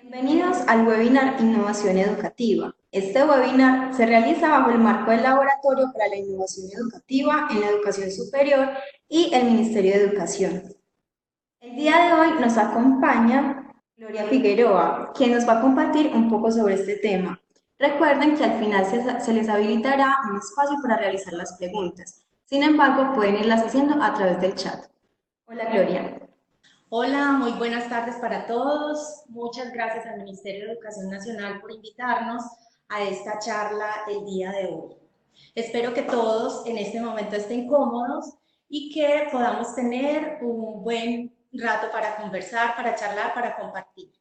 Bienvenidos al webinar Innovación Educativa. Este webinar se realiza bajo el marco del Laboratorio para la Innovación Educativa en la Educación Superior y el Ministerio de Educación. El día de hoy nos acompaña Gloria Figueroa, quien nos va a compartir un poco sobre este tema. Recuerden que al final se les habilitará un espacio para realizar las preguntas. Sin embargo, pueden irlas haciendo a través del chat. Hola, Gloria. Hola, muy buenas tardes para todos. Muchas gracias al Ministerio de Educación Nacional por invitarnos a esta charla el día de hoy. Espero que todos en este momento estén cómodos y que podamos tener un buen rato para conversar, para charlar, para compartir.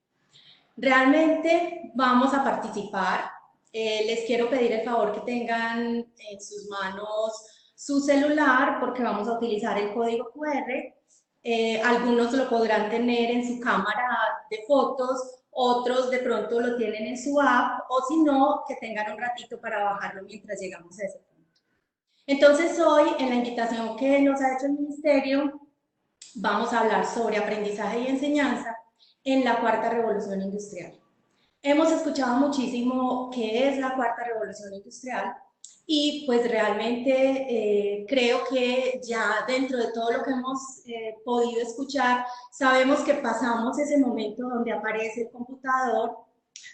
Realmente vamos a participar. Les quiero pedir el favor que tengan en sus manos su celular porque vamos a utilizar el código QR. Algunos lo podrán tener en su cámara de fotos, otros de pronto lo tienen en su app o si no, que tengan un ratito para bajarlo mientras llegamos a ese punto. Entonces hoy, en la invitación que nos ha hecho el Ministerio, vamos a hablar sobre aprendizaje y enseñanza en la cuarta revolución industrial. Hemos escuchado muchísimo qué es la cuarta revolución industrial y pues realmente creo que ya dentro de todo lo que hemos podido escuchar, sabemos que pasamos ese momento donde aparece el computador,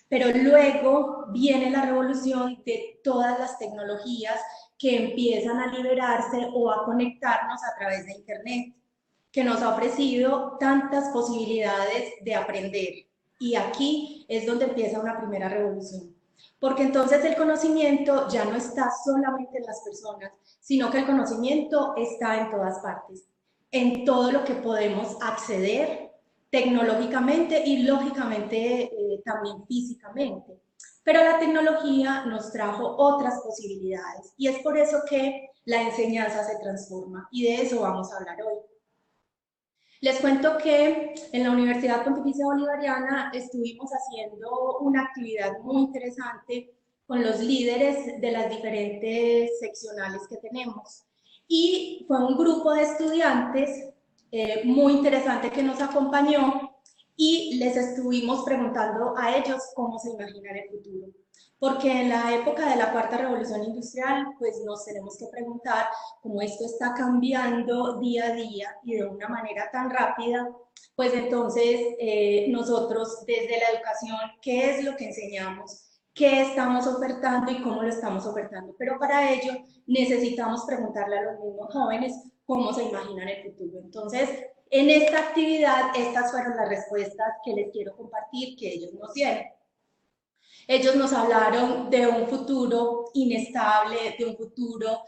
pero luego viene la revolución de todas las tecnologías que empiezan a liberarse o a conectarnos a través de Internet, que nos ha ofrecido tantas posibilidades de aprender. Y aquí es donde empieza una primera revolución. Porque entonces el conocimiento ya no está solamente en las personas, sino que el conocimiento está en todas partes, en todo lo que podemos acceder tecnológicamente y lógicamente también físicamente. Pero la tecnología nos trajo otras posibilidades y es por eso que la enseñanza se transforma y de eso vamos a hablar hoy. Les cuento que en la Universidad Pontificia Bolivariana estuvimos haciendo una actividad muy interesante con los líderes de las diferentes seccionales que tenemos. Y fue un grupo de estudiantes muy interesante que nos acompañó y les estuvimos preguntando a ellos cómo se imaginan el futuro. Porque en la época de la cuarta revolución industrial, pues nos tenemos que preguntar cómo esto está cambiando día a día y de una manera tan rápida, pues entonces nosotros desde la educación, ¿qué es lo que enseñamos? ¿Qué estamos ofertando y cómo lo estamos ofertando? Pero para ello necesitamos preguntarle a los mismos jóvenes cómo se imaginan el futuro. Entonces, en esta actividad, estas fueron las respuestas que les quiero compartir que ellos nos dieron. Ellos nos hablaron de un futuro inestable, de un futuro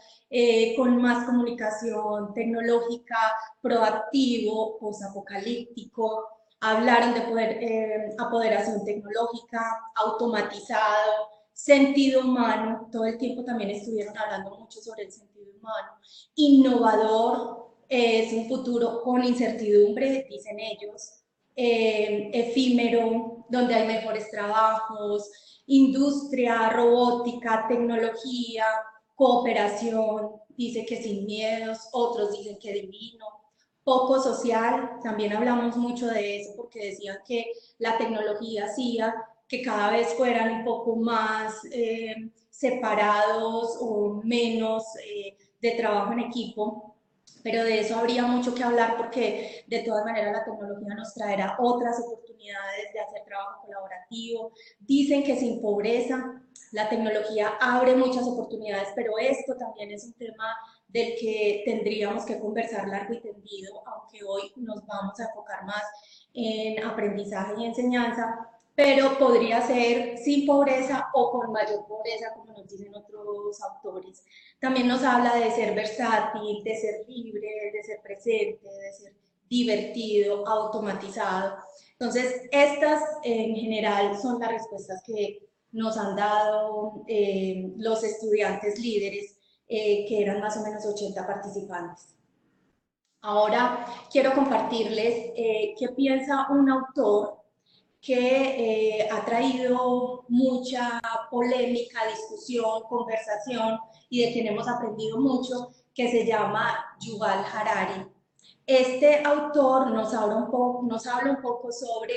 con más comunicación tecnológica, proactivo, posapocalíptico. Hablaron de apoderación tecnológica, automatizado, sentido humano. Todo el tiempo también estuvieron hablando mucho sobre el sentido humano. Innovador, es un futuro con incertidumbre, dicen ellos. Efímero, donde hay mejores trabajos, industria, robótica, tecnología, cooperación, dice que sin miedos, otros dicen que divino, poco social, también hablamos mucho de eso porque decían que la tecnología hacía que cada vez fueran un poco más separados o menos de trabajo en equipo, pero de eso habría mucho que hablar porque de todas maneras la tecnología nos traerá otras oportunidades de hacer trabajo colaborativo. Dicen que sin pobreza la tecnología abre muchas oportunidades, pero esto también es un tema del que tendríamos que conversar largo y tendido, aunque hoy nos vamos a enfocar más en aprendizaje y enseñanza, pero podría ser sin pobreza o con mayor pobreza, como nos dicen otros autores. También nos habla de ser versátil, de ser libre, de ser presente, de ser divertido, automatizado. Entonces, estas en general son las respuestas que nos han dado los estudiantes líderes, que eran más o menos 80 participantes. Ahora quiero compartirles qué piensa un autor que ha traído mucha polémica, discusión, conversación y de quien hemos aprendido mucho, que se llama Yuval Harari. Este autor nos habla un poco sobre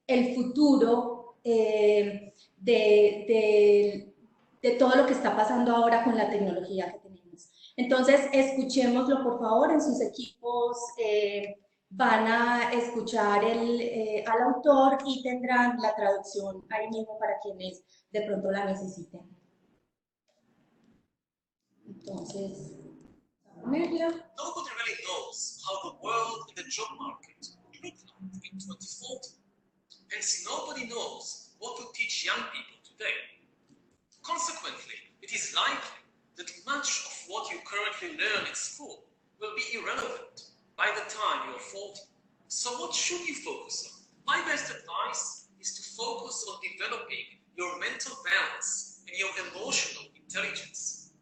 el futuro de todo lo que está pasando ahora con la tecnología que tenemos. Entonces, escuchémoslo por favor en sus equipos. Van a escuchar al autor y tendrán la traducción ahí mismo para quienes de pronto la necesiten. Entonces, nobody really knows how the world and the job market will look like in 2040. Hence, nobody knows what to teach young people today. Consequently, it is likely that much of what you currently learn in school will be irrelevant by the time you're 40. So what should you focus on? My best advice is to focus on developing your mental balance and your emotional intelligence.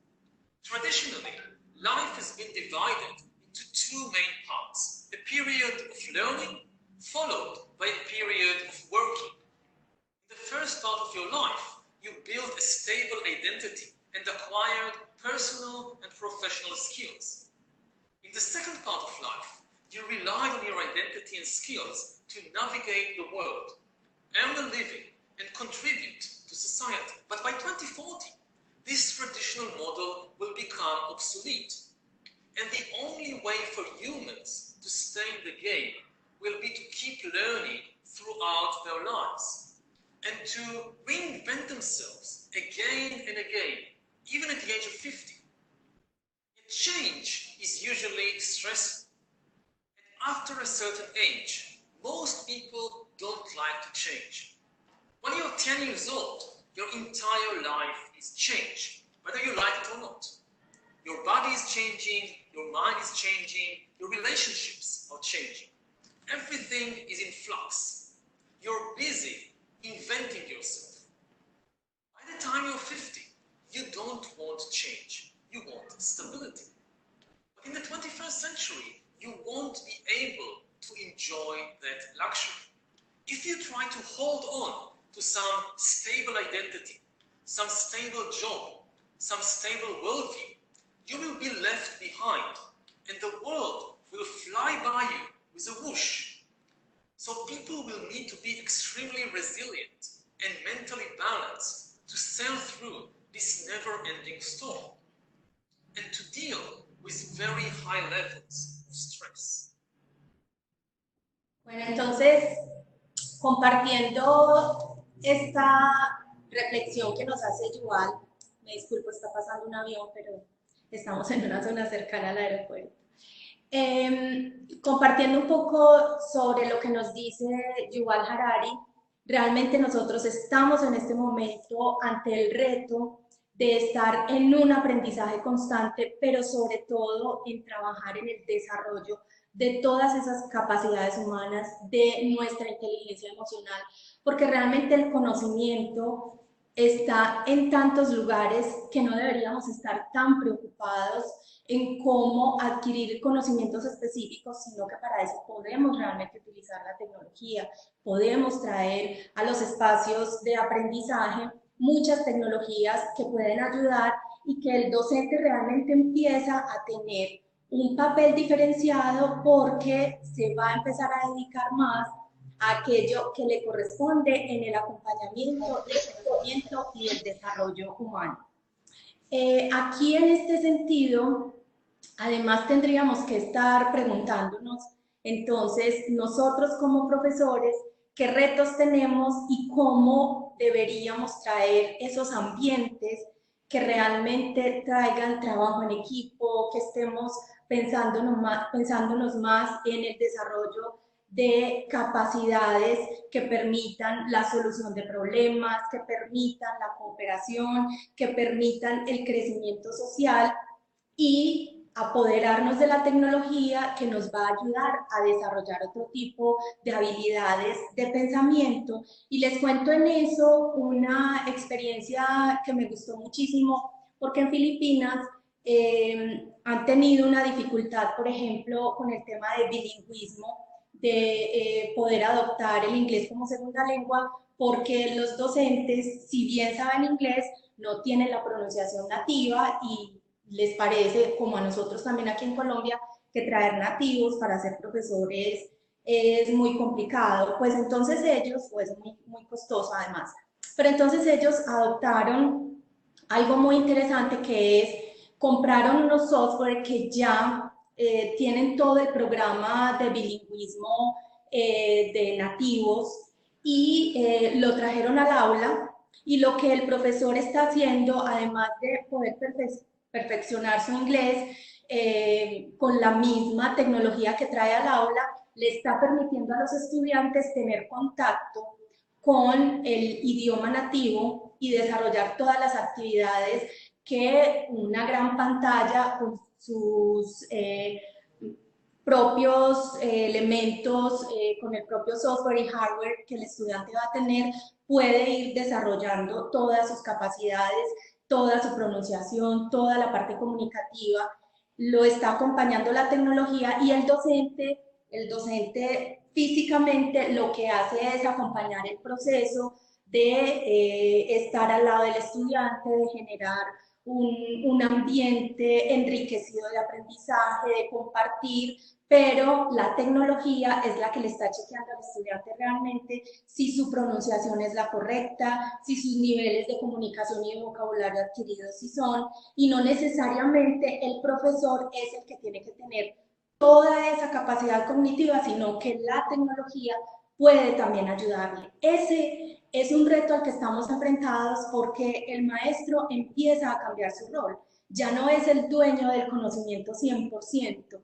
Traditionally, life has been divided into two main parts: a period of learning followed by a period of working. In the first part of your life, you build a stable identity and acquired personal and professional skills. In the second part of life, you rely on your identity and skills to navigate the world, earn a living, and contribute to society. But by 2040, this traditional model will become obsolete. And the only way for humans to stay in the game will be to keep learning throughout their lives and to reinvent themselves again and again, even at the age of 50. Yet change is usually stressful. And after a certain age, most people don't like to change. When you're 10 years old, your entire life is changed, whether you like it or not. Your body is changing, your mind is changing, your relationships are changing. Everything is in flux. You're busy inventing yourself. By the time you're 50, you don't want change. You want stability. But in the 21st century, you won't be able to enjoy that luxury. If you try to hold on to some stable identity, some stable job, some stable worldview, you will be left behind, and the world will fly by you with a whoosh. So people will need to be extremely resilient and mentally balanced to sail through this never-ending storm and to deal with very high levels of stress. Bueno, entonces, compartiendo esta reflexión que nos hace Yuval, me disculpo, está pasando un avión, pero estamos en una zona cercana al aeropuerto. Compartiendo un poco sobre lo que nos dice Yuval Harari, realmente nosotros estamos en este momento ante el reto de estar en un aprendizaje constante, pero sobre todo en trabajar en el desarrollo de todas esas capacidades humanas, de nuestra inteligencia emocional, porque realmente el conocimiento está en tantos lugares que no deberíamos estar tan preocupados en cómo adquirir conocimientos específicos, sino que para eso podemos realmente utilizar la tecnología, podemos traer a los espacios de aprendizaje muchas tecnologías que pueden ayudar y que el docente realmente empieza a tener un papel diferenciado porque se va a empezar a dedicar más a aquello que le corresponde en el acompañamiento, el crecimiento y el desarrollo humano. Aquí en este sentido, además tendríamos que estar preguntándonos, entonces, nosotros como profesores, qué retos tenemos y cómo deberíamos traer esos ambientes que realmente traigan trabajo en equipo, que estemos pensándonos más en el desarrollo de capacidades que permitan la solución de problemas, que permitan la cooperación, que permitan el crecimiento social y apoderarnos de la tecnología que nos va a ayudar a desarrollar otro tipo de habilidades de pensamiento. Y les cuento en eso una experiencia que me gustó muchísimo, porque en Filipinas han tenido una dificultad, por ejemplo, con el tema de bilingüismo, de poder adoptar el inglés como segunda lengua, porque los docentes, si bien saben inglés, no tienen la pronunciación nativa y les parece, como a nosotros también aquí en Colombia, que traer nativos para ser profesores es muy complicado, pues entonces ellos, o es muy costoso además, pero entonces ellos adoptaron algo muy interesante que es, compraron unos software que ya tienen todo el programa de bilingüismo de nativos y lo trajeron al aula y lo que el profesor está haciendo, además de poder perfeccionar su inglés con la misma tecnología que trae al aula, le está permitiendo a los estudiantes tener contacto con el idioma nativo y desarrollar todas las actividades que una gran pantalla con sus propios elementos, con el propio software y hardware que el estudiante va a tener, puede ir desarrollando todas sus capacidades, toda su pronunciación, toda la parte comunicativa, lo está acompañando la tecnología y el docente físicamente lo que hace es acompañar el proceso de estar al lado del estudiante, de generar un ambiente enriquecido de aprendizaje, de compartir, pero la tecnología es la que le está chequeando al estudiante realmente si su pronunciación es la correcta, si sus niveles de comunicación y de vocabulario adquiridos sí son, y no necesariamente el profesor es el que tiene que tener toda esa capacidad cognitiva, sino que la tecnología puede también ayudarle. Ese es un reto al que estamos enfrentados porque el maestro empieza a cambiar su rol. Ya no es el dueño del conocimiento 100%.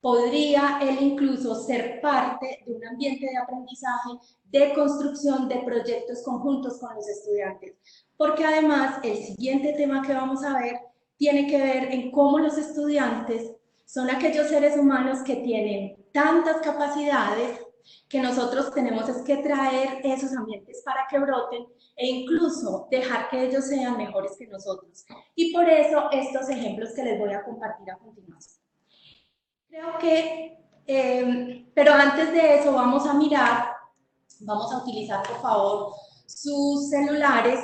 Podría él incluso ser parte de un ambiente de aprendizaje, de construcción de proyectos conjuntos con los estudiantes. Porque además el siguiente tema que vamos a ver tiene que ver en cómo los estudiantes son aquellos seres humanos que tienen tantas capacidades que nosotros tenemos es que traer esos ambientes para que broten e incluso dejar que ellos sean mejores que nosotros. Y por eso estos ejemplos que les voy a compartir a continuación. Creo que, pero antes de eso vamos a mirar, vamos a utilizar por favor sus celulares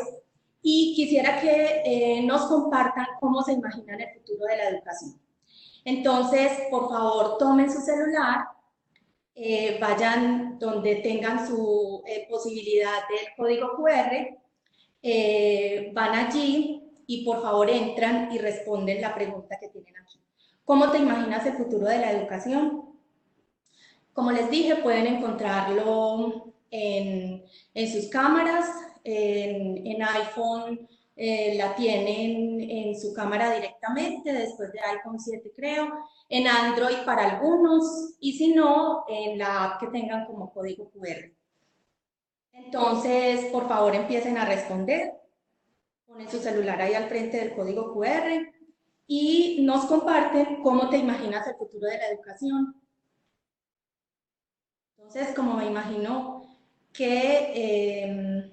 y quisiera que nos compartan cómo se imaginan el futuro de la educación. Entonces, por favor, tomen su celular, vayan donde tengan su posibilidad del código QR, van allí y por favor entran y responden la pregunta que tienen aquí. ¿Cómo te imaginas el futuro de la educación? Como les dije, pueden encontrarlo en sus cámaras, en iPhone la tienen en su cámara directamente, después de iPhone 7 creo, en Android para algunos, y si no, en la app que tengan como código QR. Entonces, por favor, empiecen a responder, ponen su celular ahí al frente del código QR y nos comparten cómo te imaginas el futuro de la educación. Entonces, como me imagino que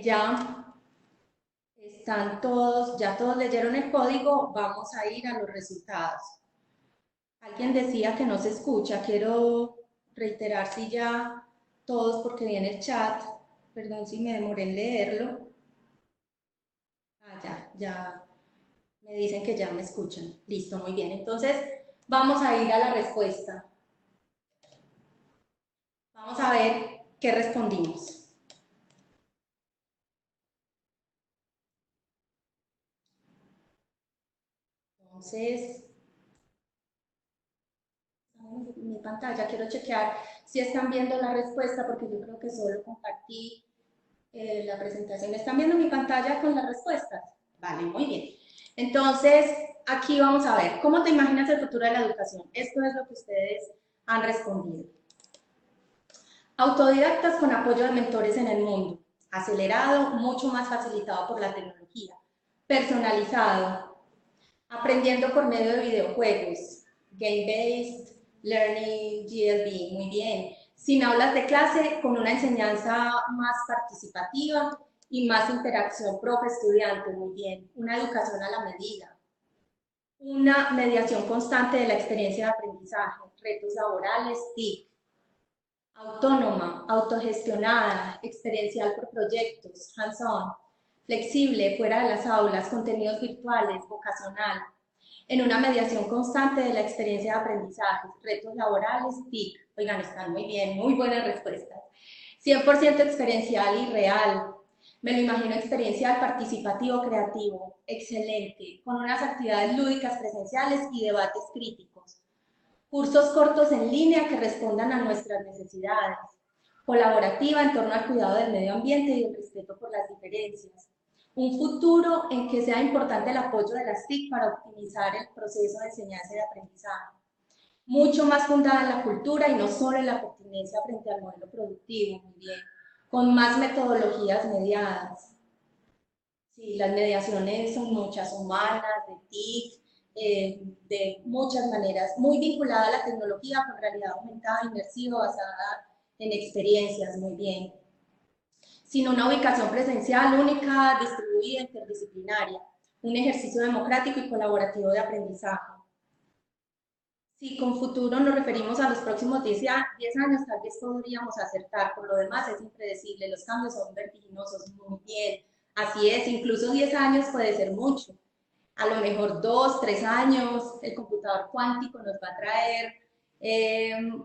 ya están todos, ya todos leyeron el código, vamos a ir a los resultados. Alguien decía que no se escucha, quiero reiterar si ya todos, porque viene el chat, perdón si me demoré en leerlo. Ya me dicen que ya me escuchan. Listo, muy bien. Entonces, vamos a ir a la respuesta. Vamos a ver qué respondimos. Entonces, mi pantalla, quiero chequear si están viendo la respuesta porque yo creo que solo compartí la presentación. ¿Están viendo mi pantalla con las respuestas? Vale, muy bien. Entonces, aquí vamos a ver, ¿cómo te imaginas el futuro de la educación? Esto es lo que ustedes han respondido. Autodidactas con apoyo de mentores en el mundo. Acelerado, mucho más facilitado por la tecnología. Personalizado. Aprendiendo por medio de videojuegos. Game-based learning, GLB. Muy bien. Sin aulas de clase, con una enseñanza más participativa y más interacción profe-estudiante. Muy bien. Una educación a la medida. Una mediación constante de la experiencia de aprendizaje. Retos laborales, TIC. Autónoma, autogestionada, experiencial por proyectos, hands-on, flexible, fuera de las aulas, contenidos virtuales, vocacional, en una mediación constante de la experiencia de aprendizaje, retos laborales, TIC. Oigan, están muy bien, muy buenas respuestas. 100% experiencial y real. Me lo imagino experiencial, participativo, creativo, excelente, con unas actividades lúdicas presenciales y debates críticos. Cursos cortos en línea que respondan a nuestras necesidades. Colaborativa en torno al cuidado del medio ambiente y el respeto por las diferencias. Un futuro en que sea importante el apoyo de las TIC para optimizar el proceso de enseñanza y de aprendizaje. Mucho más fundada en la cultura y no solo en la pertinencia frente al modelo productivo, muy bien, con más metodologías mediadas. Sí, las mediaciones son muchas, humanas, de TIC, de muchas maneras, muy vinculada a la tecnología con realidad aumentada, inmersiva, basada en experiencias, muy bien. Sin una ubicación presencial única, distribuida, interdisciplinaria, un ejercicio democrático y colaborativo de aprendizaje. Si con futuro nos referimos a los próximos 10 años, tal vez podríamos acertar, por lo demás es impredecible, los cambios son vertiginosos, muy bien, así es, incluso 10 años puede ser mucho, a lo mejor 2, 3 años, el computador cuántico nos va a traer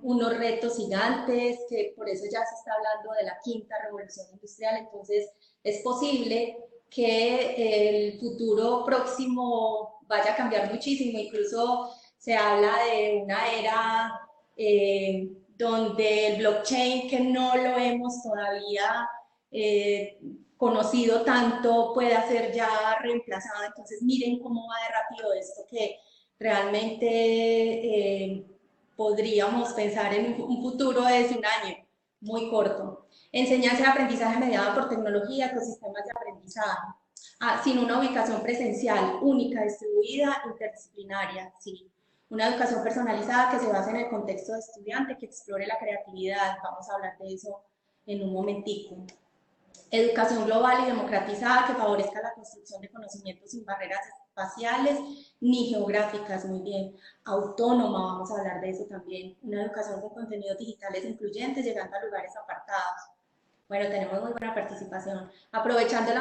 unos retos gigantes, que por eso ya se está hablando de la quinta revolución industrial, entonces es posible que el futuro próximo vaya a cambiar muchísimo, incluso se habla de una era donde el blockchain, que no lo hemos todavía conocido tanto, pueda ser ya reemplazado. Entonces miren cómo va de rápido esto, que realmente podríamos pensar en un futuro de un año muy corto. Enseñanza y aprendizaje mediada por tecnología, ecosistemas de aprendizaje. Sin una ubicación presencial única, distribuida, interdisciplinaria, sí. Una educación personalizada que se base en el contexto de estudiante, que explore la creatividad. Vamos a hablar de eso en un momentico. Educación global y democratizada que favorezca la construcción de conocimientos sin barreras espaciales ni geográficas, muy bien. Autónoma, vamos a hablar de eso también. Una educación con contenidos digitales incluyentes, llegando a lugares apartados. Bueno, tenemos muy buena participación. Aprovechando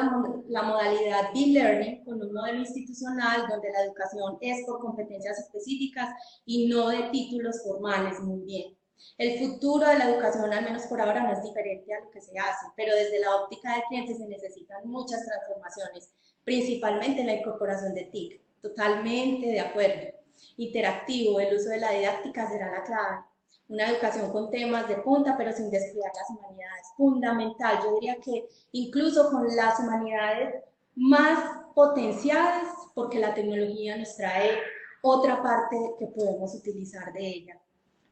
la modalidad e-learning con un modelo institucional donde la educación es por competencias específicas y no de títulos formales, muy bien. El futuro de la educación, al menos por ahora, no es diferente a lo que se hace, pero desde la óptica de clientes se necesitan muchas transformaciones, principalmente en la incorporación de TIC. Totalmente de acuerdo. Interactivo, el uso de la didáctica será la clave. Una educación con temas de punta, pero sin descuidar las humanidades. Fundamental, yo diría que incluso con las humanidades más potenciadas, porque la tecnología nos trae otra parte que podemos utilizar de ella.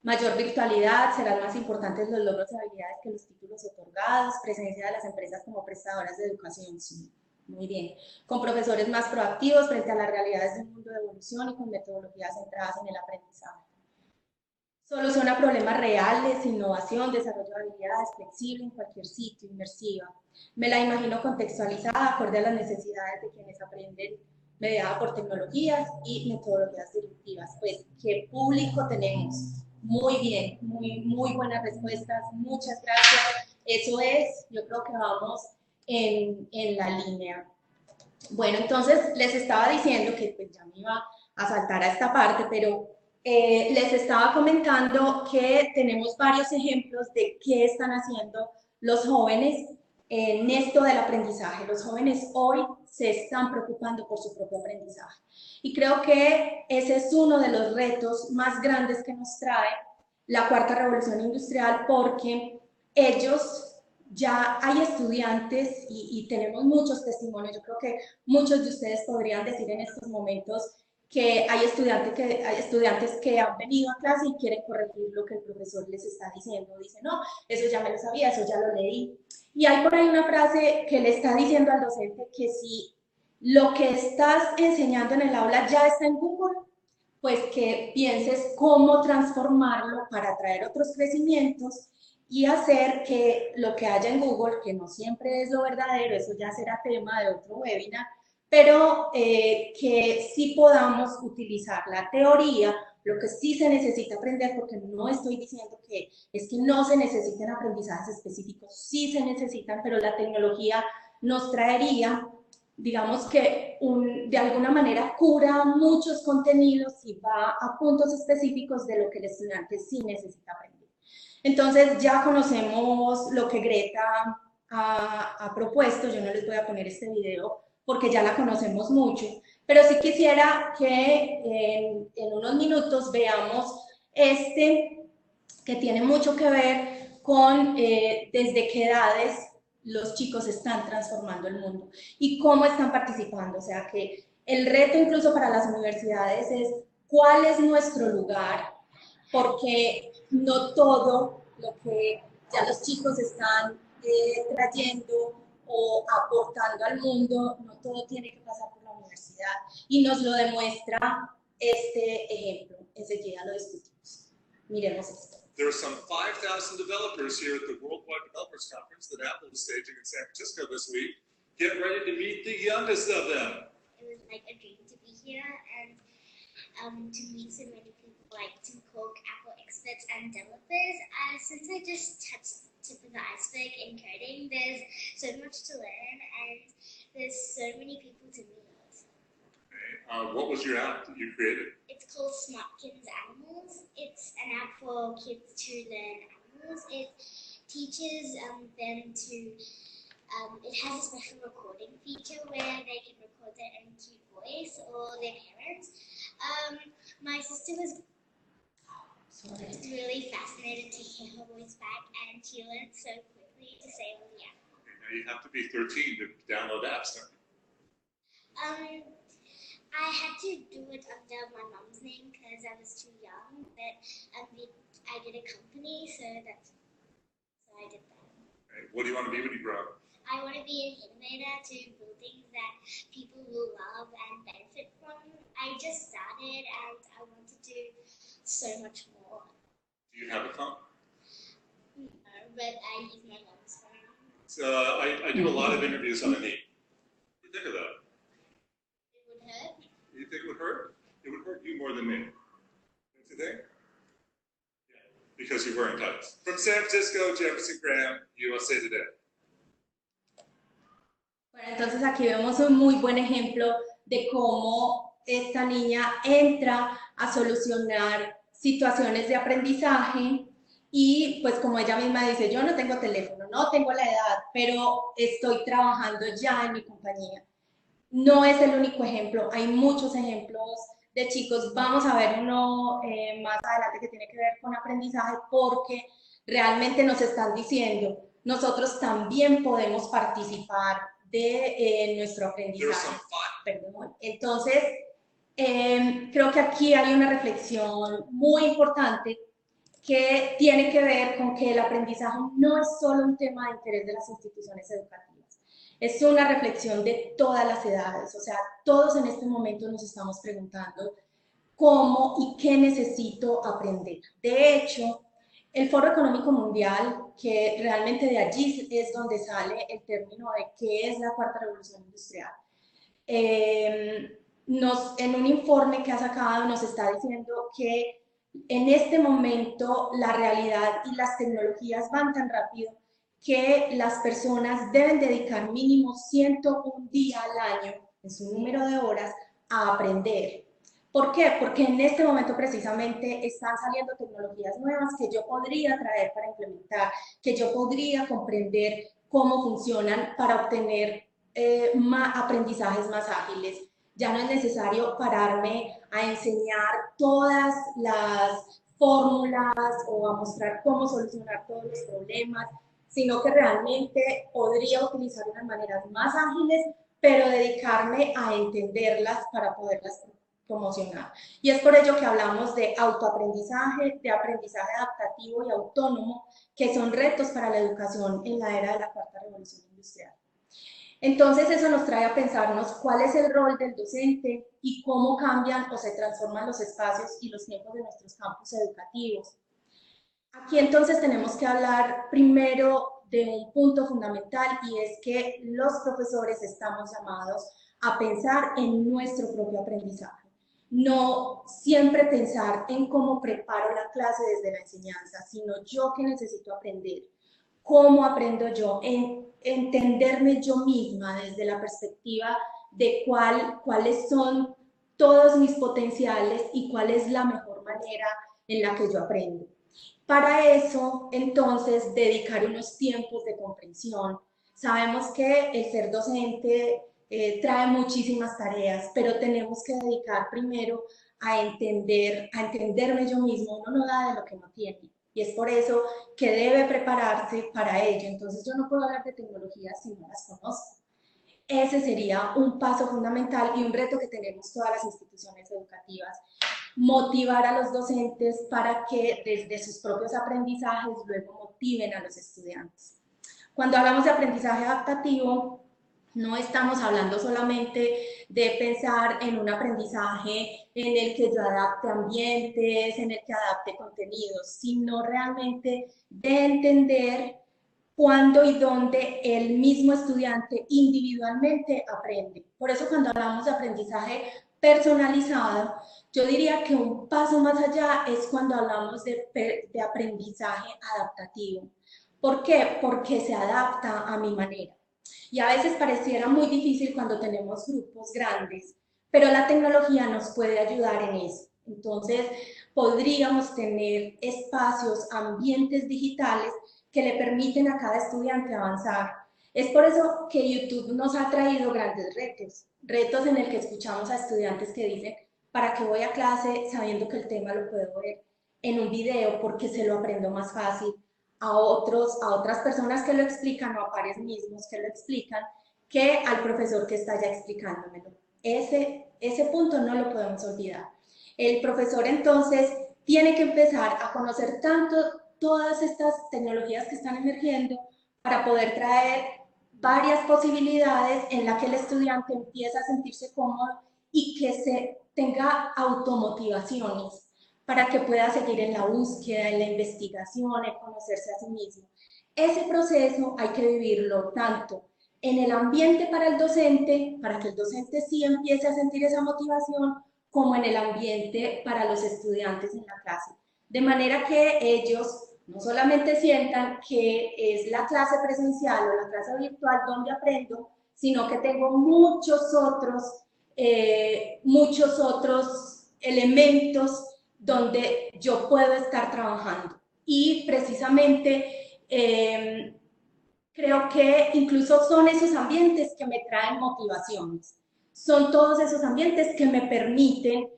Mayor virtualidad, serán más importantes los logros y habilidades que los títulos otorgados, presencia de las empresas como prestadoras de educación, sí, muy bien. Con profesores más proactivos frente a las realidades de un mundo de evolución y con metodologías centradas en el aprendizaje. Soluciona problemas reales, innovación, desarrollo de habilidades, flexible en cualquier sitio, inmersiva. Me la imagino contextualizada, acorde a las necesidades de quienes aprenden, mediada por tecnologías y metodologías directivas. Pues, ¿qué público tenemos? Muy bien, muy buenas respuestas, muchas gracias. Eso es, yo creo que vamos en la línea. Bueno, entonces les estaba diciendo que pues ya me iba a saltar a esta parte, pero les estaba comentando que tenemos varios ejemplos de qué están haciendo los jóvenes en esto del aprendizaje. Los jóvenes hoy se están preocupando por su propio aprendizaje. Y creo que ese es uno de los retos más grandes que nos trae la cuarta revolución industrial, porque ellos, ya hay estudiantes y tenemos muchos testimonios. Yo creo que muchos de ustedes podrían decir en estos momentos que hay estudiantes que han venido a clase y quieren corregir lo que el profesor les está diciendo. Dice, no, eso ya me lo sabía, eso ya lo leí. Y hay por ahí una frase que le está diciendo al docente que si lo que estás enseñando en el aula ya está en Google, pues que pienses cómo transformarlo para traer otros crecimientos y hacer que lo que haya en Google, que no siempre es lo verdadero, eso ya será tema de otro webinar, pero que sí podamos utilizar la teoría, lo que sí se necesita aprender, porque no estoy diciendo que es que no se necesiten aprendizajes específicos, sí se necesitan, pero la tecnología nos traería digamos que de alguna manera cura muchos contenidos y va a puntos específicos de lo que el estudiante sí necesita aprender. Entonces ya conocemos lo que Greta ha propuesto. Yo no les voy a poner este video porque ya la conocemos mucho, pero sí quisiera que en unos minutos veamos este, que tiene mucho que ver con desde qué edades los chicos están transformando el mundo y cómo están participando. O sea que el reto incluso para las universidades es cuál es nuestro lugar, porque no todo lo que ya los chicos están trayendo o aportando al mundo, no todo tiene que pasar por la universidad, y nos lo demuestra este ejemplo. Enseguida lo discutimos. Miremos esto. There are some 5,000 developers here at the Worldwide Developers Conference that Apple is staging in San Francisco this week. Get ready to meet the youngest of them. It was like a dream to be here and to meet so many people like Tim Cook, Apple experts, and developers. Since I just touched the tip of the iceberg in coding, there's so much to learn and there's so many people to meet. What was your app that you created? It's called Smartkins Animals. It's an app for kids to learn animals. It teaches them to, it has a special recording feature where they can record their own cute voice or their parents. My sister was really fascinated to hear her voice back, and she learned so quickly to say all the apps. Okay, now you have to be 13 to download apps, don't you? I had to do it under my mom's name because I was too young, but I did a company, so I did that. Okay. What do you want to be when you grow up? I want to be an innovator to build things that people will love and benefit from. I just started and I want to do so much more. Do you have a phone? No, but I use my mom's phone. So I do a lot of interviews on the knee. What do you think of that? It would hurt. You think it would hurt? It would hurt you more than me. Don't you think? Yeah. Because you're wearing tights. From San Francisco, Jefferson Graham, USA Today. Bueno, entonces aquí vemos un muy buen ejemplo de cómo esta niña entra a solucionar situaciones de aprendizaje y pues como ella misma dice, yo no tengo teléfono, no tengo la edad, pero estoy trabajando ya en mi compañía. No es el único ejemplo, hay muchos ejemplos de chicos. Vamos a ver uno más adelante que tiene que ver con aprendizaje, porque realmente nos están diciendo, nosotros también podemos participar de nuestro aprendizaje. Perdón. Entonces, creo que aquí hay una reflexión muy importante que tiene que ver con que el aprendizaje no es solo un tema de interés de las instituciones educativas. Es una reflexión de todas las edades, o sea, todos en este momento nos estamos preguntando cómo y qué necesito aprender. De hecho, el Foro Económico Mundial, que realmente de allí es donde sale el término de qué es la cuarta revolución industrial, en un informe que ha sacado nos está diciendo que en este momento la realidad y las tecnologías van tan rápido que las personas deben dedicar mínimo 101 días al año, en su número de horas, a aprender. ¿Por qué? Porque en este momento precisamente están saliendo tecnologías nuevas que yo podría traer para implementar, que yo podría comprender cómo funcionan para obtener aprendizajes más ágiles. Ya no es necesario pararme a enseñar todas las fórmulas o a mostrar cómo solucionar todos los problemas, sino que realmente podría utilizar unas maneras más ágiles, pero dedicarme a entenderlas para poderlas promocionar. Y es por ello que hablamos de autoaprendizaje, de aprendizaje adaptativo y autónomo, que son retos para la educación en la era de la cuarta revolución industrial. Entonces eso nos trae a pensarnos cuál es el rol del docente y cómo cambian o se transforman los espacios y los tiempos de nuestros campus educativos. Aquí entonces tenemos que hablar primero de un punto fundamental, y es que los profesores estamos llamados a pensar en nuestro propio aprendizaje. No siempre pensar en cómo preparo la clase desde la enseñanza, sino yo que necesito aprender. ¿Cómo aprendo yo? entenderme yo misma desde la perspectiva de cuáles son todos mis potenciales y cuál es la mejor manera en la que yo aprendo. Para eso, entonces, dedicar unos tiempos de comprensión. Sabemos que el ser docente trae muchísimas tareas, pero tenemos que dedicar primero a entenderme yo mismo. Uno no da de lo que no tiene. Y es por eso que debe prepararse para ello. Entonces, yo no puedo hablar de tecnologías si no las conozco. Ese sería un paso fundamental y un reto que tenemos todas las instituciones educativas. Motivar a los docentes para que desde sus propios aprendizajes luego motiven a los estudiantes. Cuando hablamos de aprendizaje adaptativo, no estamos hablando solamente de pensar en un aprendizaje en el que yo adapte ambientes, en el que adapte contenidos, sino realmente de entender cuándo y dónde el mismo estudiante individualmente aprende. Por eso cuando hablamos de aprendizaje personalizado, yo diría que un paso más allá es cuando hablamos de aprendizaje adaptativo. ¿Por qué? Porque se adapta a mi manera. Y a veces pareciera muy difícil cuando tenemos grupos grandes, pero la tecnología nos puede ayudar en eso. Entonces, podríamos tener espacios, ambientes digitales que le permiten a cada estudiante avanzar. Es por eso que YouTube nos ha traído grandes retos, retos en el que escuchamos a estudiantes que dicen, ¿para qué voy a clase sabiendo que el tema lo puedo ver en un video porque se lo aprendo más fácil? A otras personas que lo explican o a pares mismos que lo explican, que al profesor que está ya explicándomelo. Ese punto no lo podemos olvidar. El profesor entonces tiene que empezar a conocer tanto todas estas tecnologías que están emergiendo para poder traer varias posibilidades en las que el estudiante empieza a sentirse cómodo y que se tenga automotivaciones para que pueda seguir en la búsqueda, en la investigación, en conocerse a sí mismo. Ese proceso hay que vivirlo tanto en el ambiente para el docente, para que el docente sí empiece a sentir esa motivación, como en el ambiente para los estudiantes en la clase. De manera que ellos no solamente sientan que es la clase presencial o la clase virtual donde aprendo, sino que tengo muchos otros elementos donde yo puedo estar trabajando. Y precisamente creo que incluso son esos ambientes que me traen motivaciones. Son todos esos ambientes que me permiten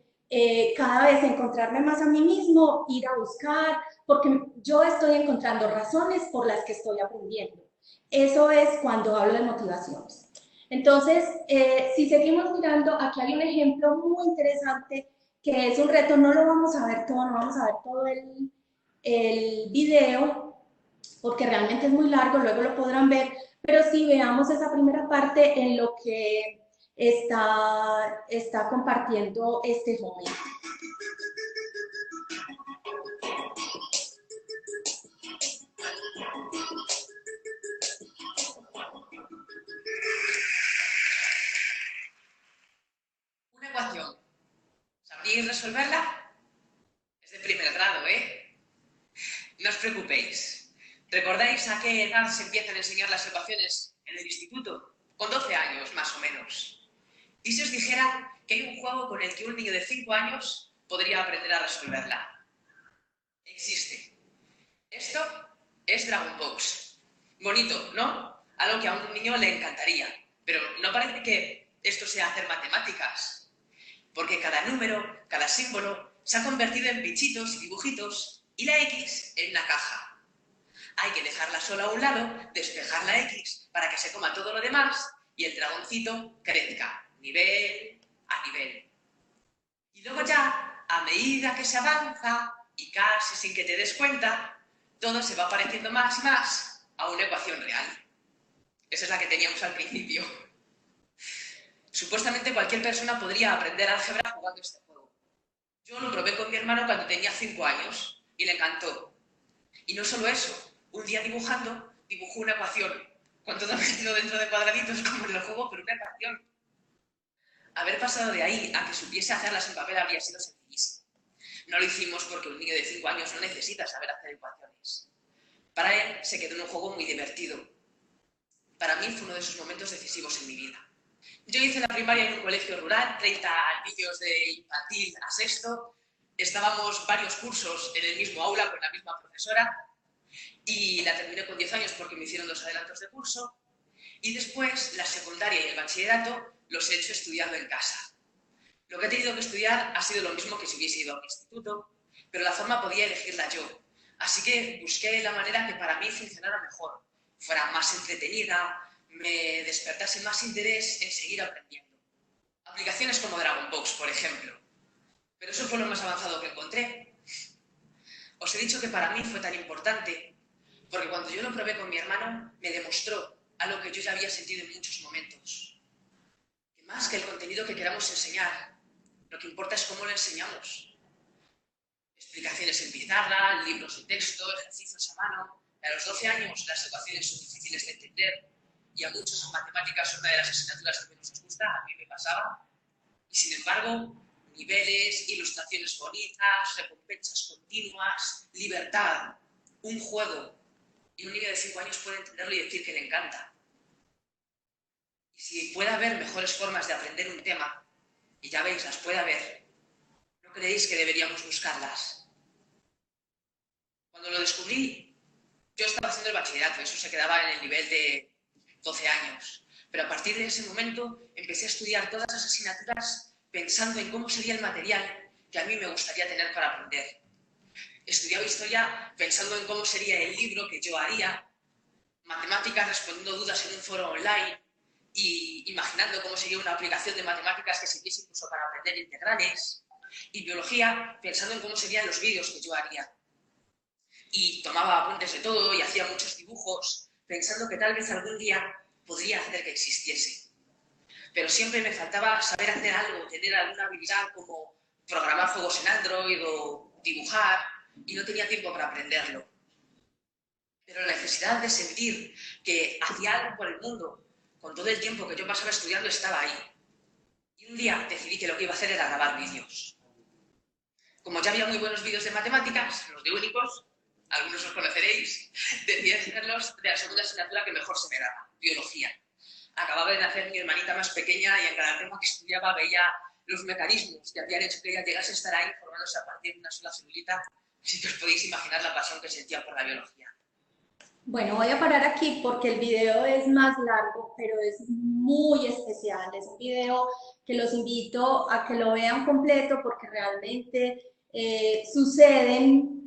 cada vez encontrarme más a mí mismo, ir a buscar, porque yo estoy encontrando razones por las que estoy aprendiendo. Eso es cuando hablo de motivaciones. Entonces, si seguimos mirando, aquí hay un ejemplo muy interesante que es un reto, no lo vamos a ver todo, no vamos a ver todo el video, porque realmente es muy largo, luego lo podrán ver, pero sí veamos esa primera parte en lo que está compartiendo este joven. Una ecuación. ¿Sabríais resolverla? Es de primer grado, ¿eh? No os preocupéis. ¿Recordáis a qué edad se empiezan a enseñar las ecuaciones en el instituto? Con 12 años, más o menos. Y si os dijera que hay un juego con el que un niño de 5 años podría aprender a resolverla. Existe. Esto es Dragon Box. Bonito, ¿no? Algo que a un niño le encantaría. Pero no parece que esto sea hacer matemáticas. Porque cada número, cada símbolo, se ha convertido en bichitos y dibujitos, y la X en una caja. Hay que dejarla sola a un lado, despejar la X para que se coma todo lo demás y el dragoncito crezca, nivel a nivel. Y luego ya, a medida que se avanza, y casi sin que te des cuenta, todo se va pareciendo más y más a una ecuación real. Esa es la que teníamos al principio. Supuestamente cualquier persona podría aprender álgebra jugando este juego. Yo lo probé con mi hermano cuando tenía 5 años y le encantó. Y no solo eso, un día dibujando, dibujó una ecuación, con todo metido dentro de cuadraditos como en el juego, pero una ecuación. Haber pasado de ahí a que supiese hacerlas en papel habría sido sencillísimo. No lo hicimos porque un niño de 5 años no necesita saber hacer ecuaciones. Para él se quedó en un juego muy divertido. para mí fue uno de esos momentos decisivos en mi vida. Yo hice la primaria en un colegio rural, 30 niños de infantil a sexto, estábamos varios cursos en el mismo aula con la misma profesora y la terminé con 10 años porque me hicieron 2 adelantos de curso y después la secundaria y el bachillerato los he hecho estudiando en casa. Lo que he tenido que estudiar ha sido lo mismo que si hubiese ido a un instituto, pero la forma podía elegirla yo. Así que busqué la manera que para mí funcionara mejor, fuera más entretenida, me despertase más interés en seguir aprendiendo. Aplicaciones como Dragonbox, por ejemplo. Pero eso fue lo más avanzado que encontré. Os he dicho que para mí fue tan importante, porque cuando yo lo probé con mi hermano, me demostró algo que yo ya había sentido en muchos momentos. Que más que el contenido que queramos enseñar, lo que importa es cómo lo enseñamos. Explicaciones en pizarra, libros de texto, ejercicios a mano. A los 12 años las ecuaciones son difíciles de entender y a muchos matemáticas son una de las asignaturas que menos nos gusta, a mí me pasaba. Y sin embargo, niveles, ilustraciones bonitas, recompensas continuas, libertad, un juego. Y un niño de 5 años puede entenderlo y decir que le encanta. Y si puede haber mejores formas de aprender un tema, y ya veis, las puede haber, ¿no creéis que deberíamos buscarlas? Cuando lo descubrí, yo estaba haciendo el bachillerato, eso se quedaba en el nivel de 12 años. Pero a partir de ese momento empecé a estudiar todas las asignaturas pensando en cómo sería el material que a mí me gustaría tener para aprender. Estudiaba historia pensando en cómo sería el libro que yo haría, matemáticas respondiendo dudas en un foro online y imaginando cómo sería una aplicación de matemáticas que sirviese incluso para aprender integrales, y biología pensando en cómo serían los vídeos que yo haría. Y tomaba apuntes de todo y hacía muchos dibujos, pensando que tal vez algún día podría hacer que existiese. Pero siempre me faltaba saber hacer algo, tener alguna habilidad como programar juegos en Android o dibujar, y no tenía tiempo para aprenderlo. Pero la necesidad de sentir que hacía algo por el mundo, con todo el tiempo que yo pasaba estudiando, estaba ahí. Y un día decidí que lo que iba a hacer era grabar vídeos. Como ya había muy buenos vídeos de matemáticas, los de únicos, algunos os conoceréis, decidí hacerlos de la segunda asignatura que mejor se me daba, biología. Acababa de nacer mi hermanita más pequeña y en cada tema que estudiaba veía los mecanismos que habían hecho que ella llegase a estar ahí formándose a partir de una sola celulita. Así que os podéis imaginar la pasión que sentía por la biología. Bueno, voy a parar aquí porque el video es más largo, pero es muy especial. Es un video que los invito a que lo vean completo porque realmente suceden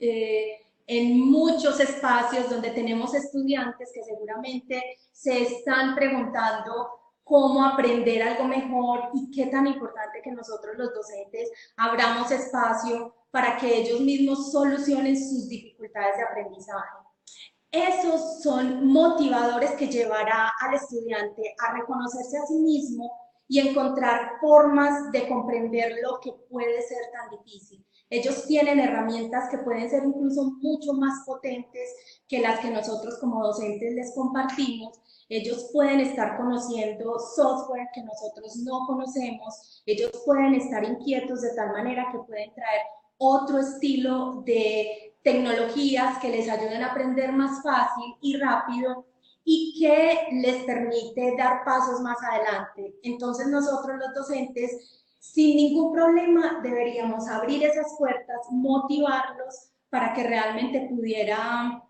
en muchos espacios donde tenemos estudiantes que seguramente se están preguntando cómo aprender algo mejor y qué tan importante que nosotros los docentes abramos espacio para que ellos mismos solucionen sus dificultades de aprendizaje. Esos son motivadores que llevará al estudiante a reconocerse a sí mismo y encontrar formas de comprender lo que puede ser tan difícil. Ellos tienen herramientas que pueden ser incluso mucho más potentes que las que nosotros como docentes les compartimos. Ellos pueden estar conociendo software que nosotros no conocemos. Ellos pueden estar inquietos de tal manera que pueden traer otro estilo de tecnologías que les ayuden a aprender más fácil y rápido y que les permite dar pasos más adelante. Entonces nosotros los docentes, sin ningún problema, deberíamos abrir esas puertas, motivarlos para que realmente pudiera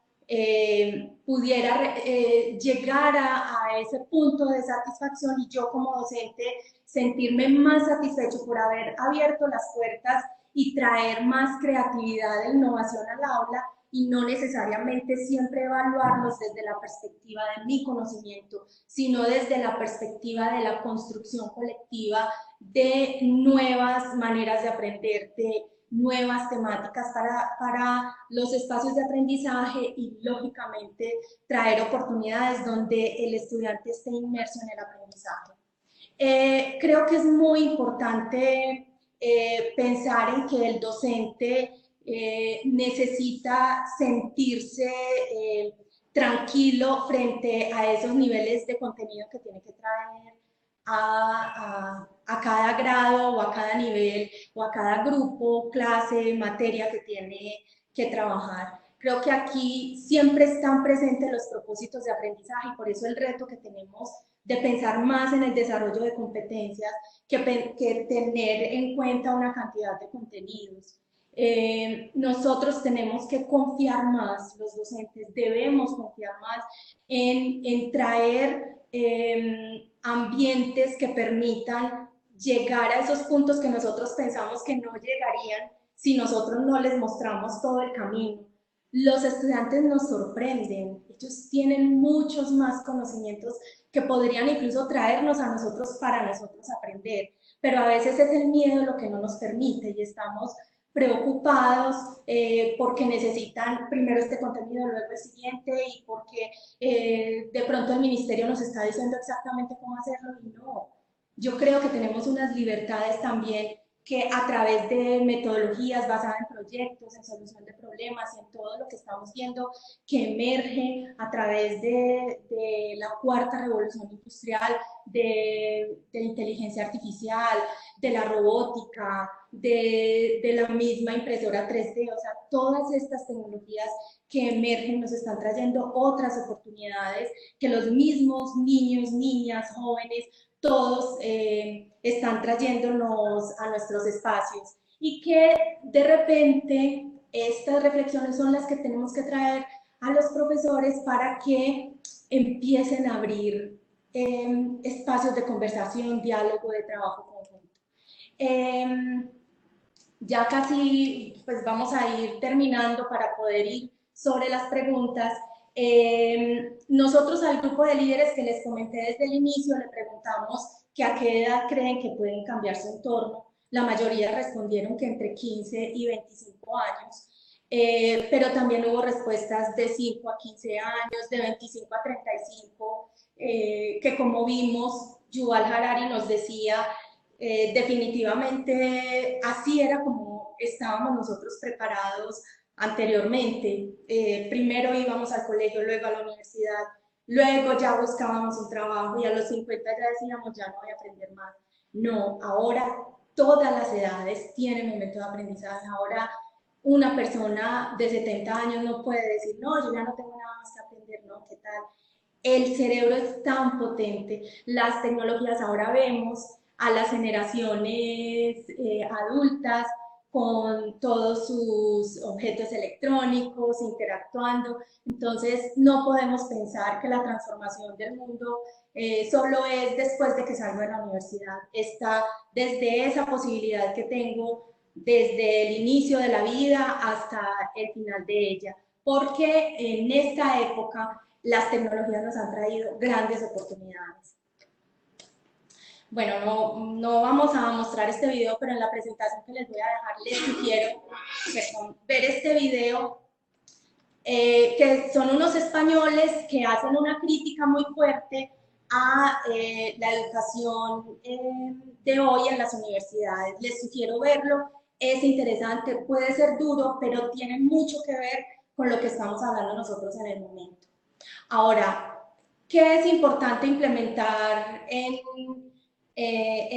llegar a ese punto de satisfacción y yo como docente sentirme más satisfecho por haber abierto las puertas y traer más creatividad e innovación al aula y no necesariamente siempre evaluarlos desde la perspectiva de mi conocimiento, sino desde la perspectiva de la construcción colectiva de nuevas maneras de aprender, de nuevas temáticas para los espacios de aprendizaje y, lógicamente, traer oportunidades donde el estudiante esté inmerso en el aprendizaje. Creo que es muy importante pensar en que el docente necesita sentirse tranquilo frente a esos niveles de contenido que tiene que traer a cada grado o a cada nivel o a cada grupo, clase, materia que tiene que trabajar. Creo que aquí siempre están presentes los propósitos de aprendizaje y por eso el reto que tenemos de pensar más en el desarrollo de competencias que tener en cuenta una cantidad de contenidos. Nosotros tenemos que confiar más, los docentes debemos confiar más en traer ambientes que permitan llegar a esos puntos que nosotros pensamos que no llegarían si nosotros no les mostramos todo el camino. Los estudiantes nos sorprenden, ellos tienen muchos más conocimientos que podrían incluso traernos a nosotros para nosotros aprender, pero a veces es el miedo lo que no nos permite y estamos preocupados porque necesitan primero este contenido, luego el siguiente y porque de pronto el ministerio nos está diciendo exactamente cómo hacerlo y no. Yo creo que tenemos unas libertades también que a través de metodologías basadas en proyectos, en solución de problemas y en todo lo que estamos viendo que emerge a través de la cuarta revolución industrial, de inteligencia artificial, de la robótica, de la misma impresora 3D, o sea, todas estas tecnologías que emergen nos están trayendo otras oportunidades que los mismos niños, niñas, jóvenes, todos están trayéndonos a nuestros espacios y que de repente estas reflexiones son las que tenemos que traer a los profesores para que empiecen a abrir espacios de conversación, diálogo, de trabajo conjunto. Ya casi pues vamos a ir terminando para poder ir sobre las preguntas. Nosotros al grupo de líderes que les comenté desde el inicio le preguntamos que a qué edad creen que pueden cambiar su entorno. La mayoría respondieron que entre 15 y 25 años, pero también hubo respuestas de 5 a 15 años, de 25 a 35, que como vimos, Yuval Harari nos decía, definitivamente así era como estábamos nosotros preparados anteriormente. Primero íbamos al colegio, luego a la universidad, luego ya buscábamos un trabajo y a los 50 ya decíamos, ya no voy a aprender más. No, ahora todas las edades tienen momento de aprendizaje. Ahora una persona de 70 años no puede decir, no, yo ya no tengo nada más que aprender, ¿no? ¿Qué tal? El cerebro es tan potente, las tecnologías, ahora vemos a las generaciones adultas con todos sus objetos electrónicos, interactuando. Entonces, no podemos pensar que la transformación del mundo solo es después de que salgo de la universidad. Está desde esa posibilidad que tengo, desde el inicio de la vida hasta el final de ella. Porque en esta época las tecnologías nos han traído grandes oportunidades. Bueno, no vamos a mostrar este video, pero en la presentación que les voy a dejar les sugiero ver este video, que son unos españoles que hacen una crítica muy fuerte a la educación de hoy en las universidades. Les sugiero verlo, es interesante, puede ser duro, pero tiene mucho que ver con lo que estamos hablando nosotros en el momento. Ahora, ¿qué es importante implementar en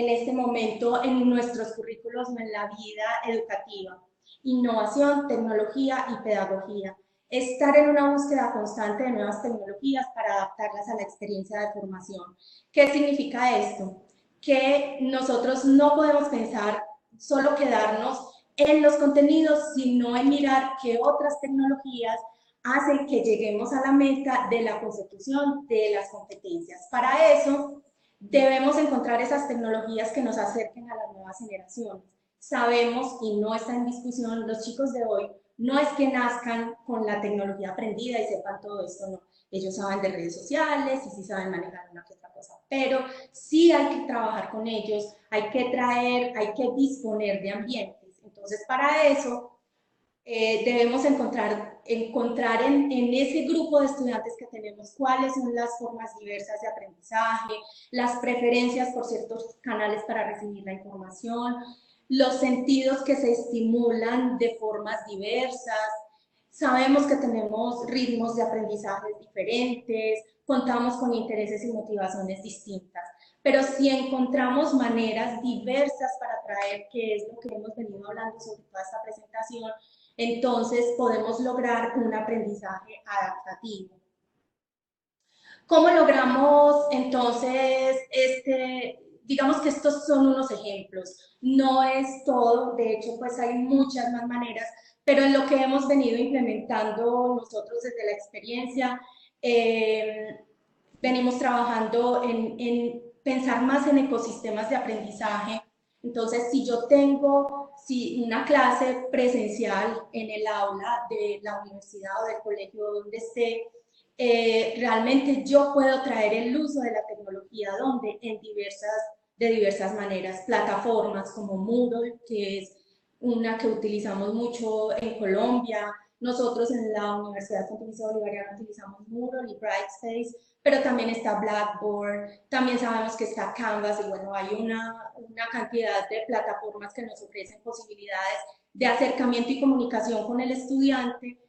este momento en nuestros currículos o en la vida educativa? Innovación, tecnología y pedagogía. Estar en una búsqueda constante de nuevas tecnologías para adaptarlas a la experiencia de formación. ¿Qué significa esto? Que nosotros no podemos pensar solo quedarnos en los contenidos, sino en mirar qué otras tecnologías hacen que lleguemos a la meta de la consecución de las competencias. Para eso, debemos encontrar esas tecnologías que nos acerquen a las nuevas generaciones. Sabemos, y no está en discusión, los chicos de hoy no es que nazcan con la tecnología aprendida y sepan todo esto, no. Ellos saben de redes sociales y sí saben manejar una que otra cosa, pero sí hay que trabajar con ellos, hay que traer, hay que disponer de ambientes. Entonces, para eso, debemos encontrar en ese grupo de estudiantes que tenemos cuáles son las formas diversas de aprendizaje, las preferencias por ciertos canales para recibir la información, los sentidos que se estimulan de formas diversas. Sabemos que tenemos ritmos de aprendizaje diferentes, contamos con intereses y motivaciones distintas, pero si encontramos maneras diversas para traer, que es lo que hemos venido hablando sobre toda esta presentación, entonces podemos lograr un aprendizaje adaptativo. ¿Cómo logramos entonces digamos que estos son unos ejemplos? No es todo, de hecho pues hay muchas más maneras, pero en lo que hemos venido implementando nosotros desde la experiencia, venimos trabajando en pensar más en ecosistemas de aprendizaje. Entonces, si yo tengo una clase presencial en el aula de la universidad o del colegio donde esté, realmente yo puedo traer el uso de la tecnología donde de diversas maneras, plataformas como Moodle, que es una que utilizamos mucho en Colombia. Nosotros en la Universidad Pontificia Bolivariana utilizamos Moodle y Brightspace, pero también está Blackboard, también sabemos que está Canvas, y bueno, hay una cantidad de plataformas que nos ofrecen posibilidades de acercamiento y comunicación con el estudiante,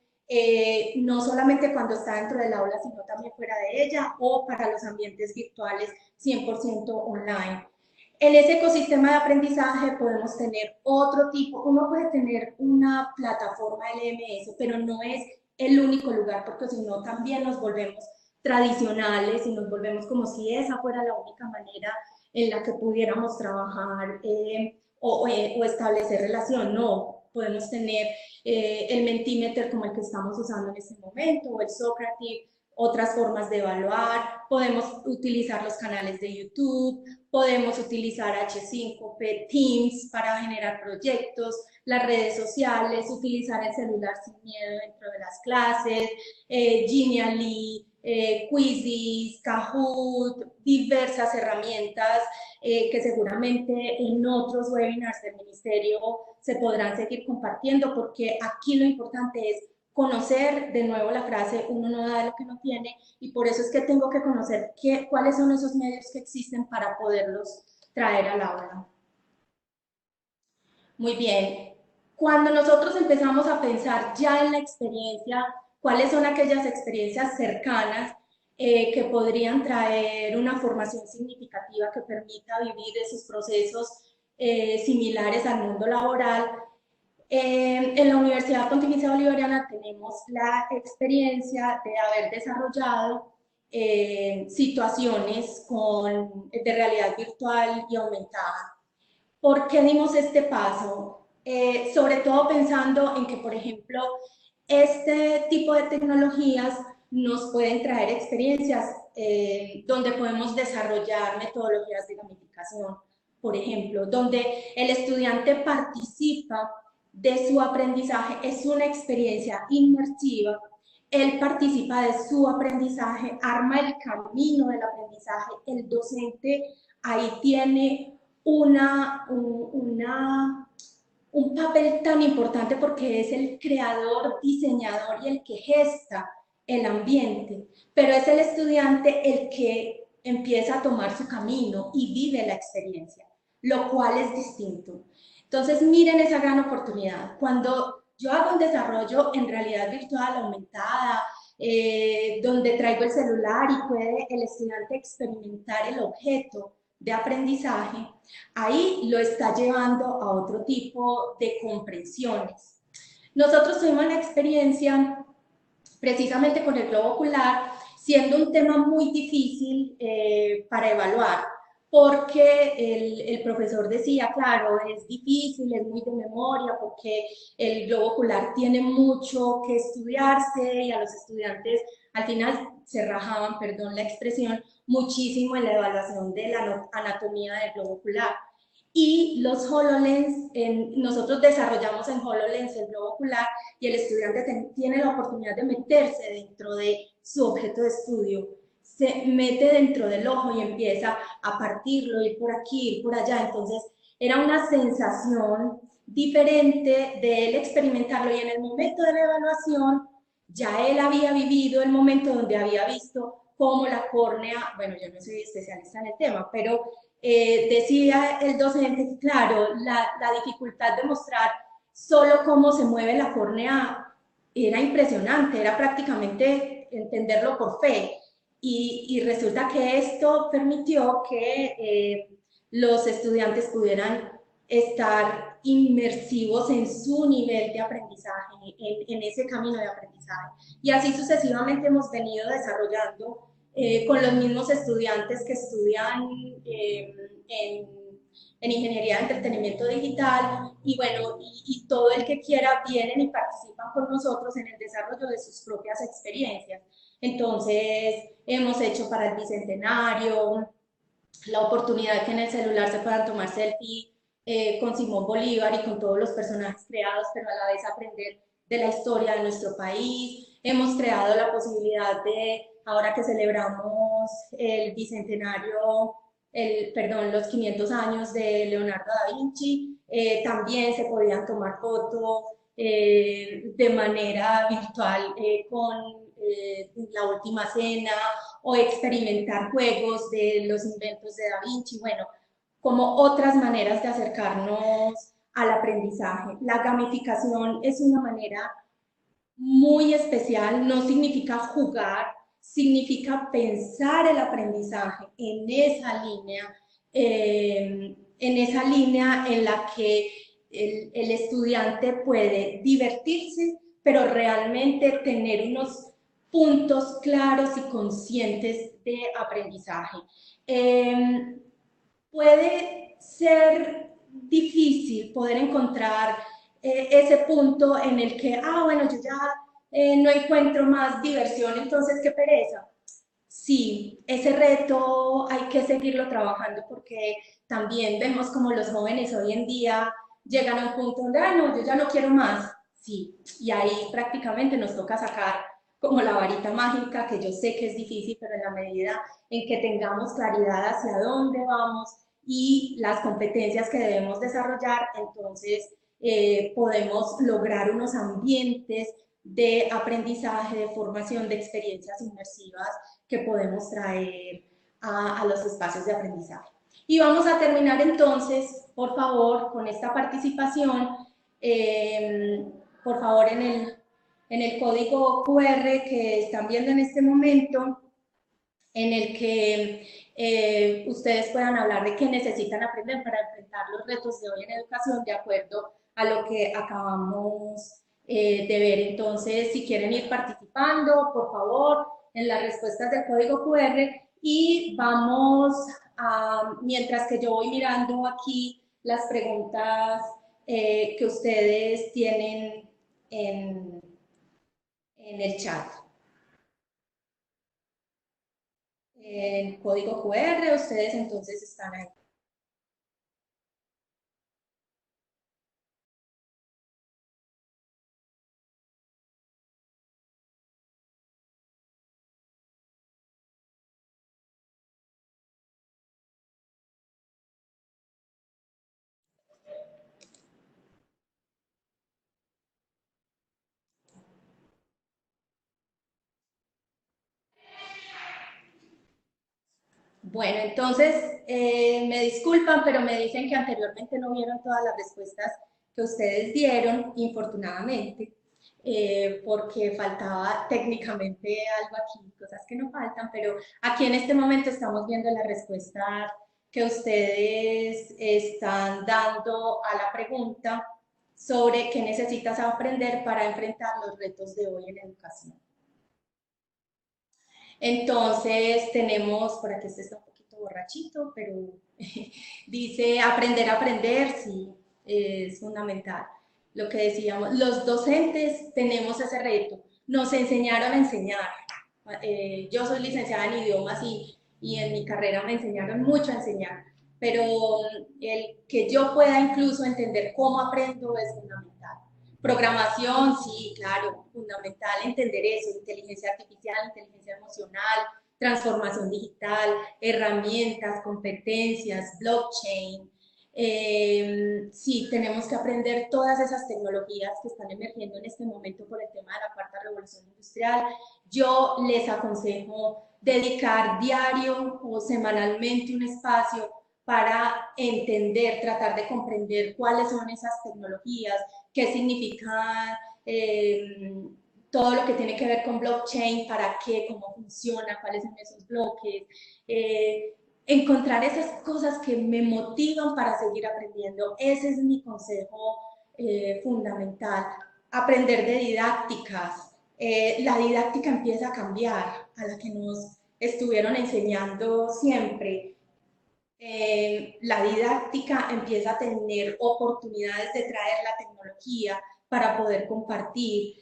no solamente cuando está dentro del aula, sino también fuera de ella, o para los ambientes virtuales 100% online. En ese ecosistema de aprendizaje podemos tener otro tipo, uno puede tener una plataforma LMS, pero no es el único lugar, porque si no también nos volvemos tradicionales y nos volvemos como si esa fuera la única manera en la que pudiéramos trabajar o establecer relación. No, podemos tener el Mentimeter como el que estamos usando en este momento, o el Socrative, otras formas de evaluar, podemos utilizar los canales de YouTube, podemos utilizar H5P, Teams para generar proyectos, las redes sociales, utilizar el celular sin miedo dentro de las clases, Genially, Quizzes, Kahoot, diversas herramientas que seguramente en otros webinars del Ministerio se podrán seguir compartiendo, porque aquí lo importante es conocer, de nuevo la frase, uno no da lo que no tiene, y por eso es que tengo que conocer cuáles son esos medios que existen para poderlos traer al aula. Muy bien, cuando nosotros empezamos a pensar ya en la experiencia, cuáles son aquellas experiencias cercanas que podrían traer una formación significativa que permita vivir esos procesos similares al mundo laboral, en la Universidad Pontificia Bolivariana tenemos la experiencia de haber desarrollado situaciones de realidad virtual y aumentada. ¿Por qué dimos este paso? Sobre todo pensando en que, por ejemplo, este tipo de tecnologías nos pueden traer experiencias donde podemos desarrollar metodologías de gamificación, por ejemplo, donde el estudiante participa de su aprendizaje, es una experiencia inmersiva, él participa de su aprendizaje, arma el camino del aprendizaje, el docente ahí tiene un papel tan importante porque es el creador, diseñador y el que gesta el ambiente, pero es el estudiante el que empieza a tomar su camino y vive la experiencia, lo cual es distinto. Entonces miren esa gran oportunidad. Cuando yo hago un desarrollo en realidad virtual aumentada, donde traigo el celular y puede el estudiante experimentar el objeto de aprendizaje, ahí lo está llevando a otro tipo de comprensiones. Nosotros tuvimos la experiencia precisamente con el globo ocular, siendo un tema muy difícil para evaluar, porque el profesor decía, claro, es difícil, es muy de memoria, porque el globo ocular tiene mucho que estudiarse y a los estudiantes al final se rajaban, perdón la expresión, muchísimo en la evaluación de la anatomía del globo ocular. Y los HoloLens, nosotros desarrollamos en HoloLens el globo ocular y el estudiante tiene la oportunidad de meterse dentro de su objeto de estudio, se mete dentro del ojo y empieza a partirlo, ir por aquí, ir por allá. Entonces era una sensación diferente de él experimentarlo, y en el momento de la evaluación ya él había vivido el momento donde había visto cómo la córnea, bueno, yo no soy especialista en el tema, pero decía el docente, claro, la dificultad de mostrar solo cómo se mueve la córnea era impresionante, era prácticamente entenderlo por fe. Y resulta que esto permitió que los estudiantes pudieran estar inmersivos en su nivel de aprendizaje, en ese camino de aprendizaje. Y así sucesivamente hemos venido desarrollando con los mismos estudiantes que estudian en Ingeniería de Entretenimiento Digital, y bueno, y todo el que quiera vienen y participan con nosotros en el desarrollo de sus propias experiencias. Entonces, hemos hecho para el Bicentenario, la oportunidad que en el celular se puedan tomar selfie con Simón Bolívar y con todos los personajes creados, pero a la vez aprender de la historia de nuestro país. Hemos creado la posibilidad de, ahora que celebramos el bicentenario, perdón, los 500 años de Leonardo da Vinci, también se podían tomar fotos de manera virtual con la última cena, o experimentar juegos de los inventos de Da Vinci, bueno, como otras maneras de acercarnos al aprendizaje. La gamificación es una manera muy especial, no significa jugar, significa pensar el aprendizaje en esa línea en la que el estudiante puede divertirse, pero realmente tener unos puntos claros y conscientes de aprendizaje. Puede ser difícil poder encontrar ese punto en el que, bueno, yo ya no encuentro más diversión, entonces qué pereza. Sí, ese reto hay que seguirlo trabajando porque también vemos como los jóvenes hoy en día llegan a un punto donde, no, yo ya no quiero más. Sí, y ahí prácticamente nos toca sacar como la varita mágica, que yo sé que es difícil, pero en la medida en que tengamos claridad hacia dónde vamos y las competencias que debemos desarrollar, entonces podemos lograr unos ambientes de aprendizaje, de formación, de experiencias inmersivas que podemos traer a los espacios de aprendizaje. Y vamos a terminar entonces, por favor, con esta participación, por favor, en el código QR que están viendo en este momento, en el que ustedes puedan hablar de qué necesitan aprender para enfrentar los retos de hoy en educación de acuerdo a lo que acabamos de ver. Entonces, si quieren ir participando, por favor, en las respuestas del código QR, y vamos a, mientras que yo voy mirando aquí las preguntas que ustedes tienen en el chat. El código QR, ustedes entonces están ahí. Bueno, entonces me disculpan, pero me dicen que anteriormente no vieron todas las respuestas que ustedes dieron, infortunadamente, porque faltaba técnicamente algo aquí, cosas que no faltan, pero aquí en este momento estamos viendo las respuestas que ustedes están dando a la pregunta sobre qué necesitas aprender para enfrentar los retos de hoy en educación. Entonces tenemos, por aquí este está un poquito borrachito, pero dice aprender a aprender, sí, es fundamental. Lo que decíamos, los docentes tenemos ese reto, nos enseñaron a enseñar. Yo soy licenciada en idiomas y en mi carrera me enseñaron mucho a enseñar, pero el que yo pueda incluso entender cómo aprendo es fundamental. Programación, sí, claro, fundamental entender eso, inteligencia artificial, inteligencia emocional, transformación digital, herramientas, competencias, blockchain. Sí, tenemos que aprender todas esas tecnologías que están emergiendo en este momento por el tema de la cuarta revolución industrial. Yo les aconsejo dedicar diario o semanalmente un espacio para entender, tratar de comprender cuáles son esas tecnologías, qué significa todo lo que tiene que ver con blockchain, para qué, cómo funciona, cuáles son esos bloques, encontrar esas cosas que me motivan para seguir aprendiendo. Ese es mi consejo fundamental. Aprender de didácticas. La didáctica empieza a cambiar a la que nos estuvieron enseñando siempre. La didáctica empieza a tener oportunidades de traer la tecnología para poder compartir,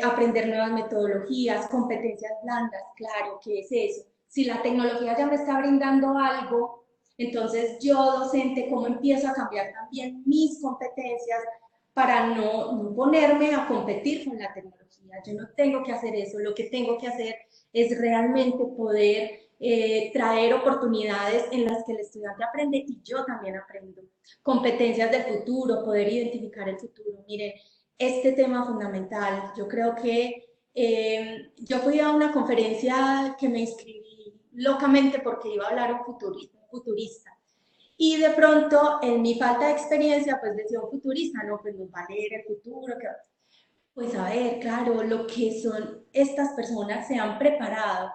aprender nuevas metodologías, competencias blandas, claro, ¿qué es eso? Si la tecnología ya me está brindando algo, entonces yo, docente, ¿cómo empiezo a cambiar también mis competencias para no ponerme a competir con la tecnología? Yo no tengo que hacer eso, lo que tengo que hacer es realmente poder traer oportunidades en las que el estudiante aprende y yo también aprendo. Competencias del futuro, poder identificar el futuro. Miren, este tema fundamental, yo creo que yo fui a una conferencia que me inscribí locamente porque iba a hablar un futurista. Y de pronto, en mi falta de experiencia, pues decía un futurista, no, pues nos va a leer el futuro. Pues a ver, claro, lo que son estas personas se han preparado,